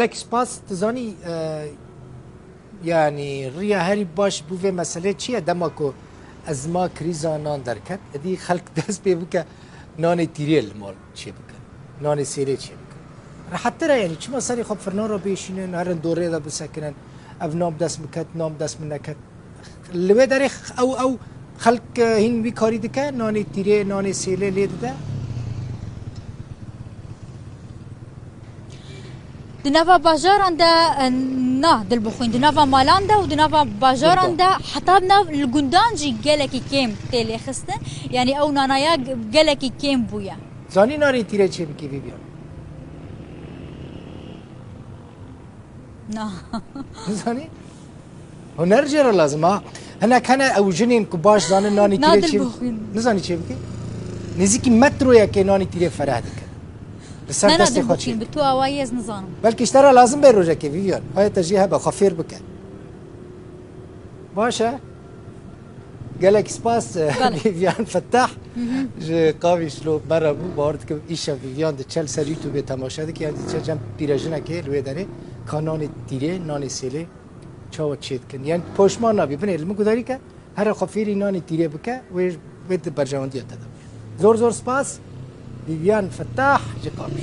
لك سپاس تزانی يعني ريا هاري باش بوفي مسألة چیه دماكو از ما كريزا نان دركت ادي خلق دست بي بك نان تيريل مال چه بك نان سيري چه بك حتى را يعني چما سري خب فرنا را بيشينن هرن دوره دا بسكنن اف نام دست مكت نام دست منكت اللي داري او خلق هين بي كاري دكه نان تيري نان سيلي ليد ده دنافا باجاران دا نه دل بخوين دنافا مالان دا و دنافا باجاران دا حتى بنا الجندانجي جالكي كيم تيلي خستن يعني او نانايا جالكي كيم بويا زاني ناني تيري چه بكي بيبيان نه زاني هنر جرا لازم انا كان او جنين كباش زان ناني تيري چه نزاني چه بكي نزيكي مترو يا كي ناني تيري فرهد نه نه دل بخوين بتو اوایز نزانم بلکه اشترا لازم به روزه که ویان های تجیه با خفیر بکن باشه قالك سباس فيفيان فتح قاوي شلو مرة بو بارد که ایشا فيفيان ده چل سر یوتیوب تماشا ده که یعنی چل جم پیراجنه که روی داره کانان تیره نان سیله چاو چید کن یعنی پوشمان نبی بنه علمو کداری که هر خفیری نان تیره بکه و وید برجواندی تدام زور زور سپاس فيفيان فتاح جي قاوي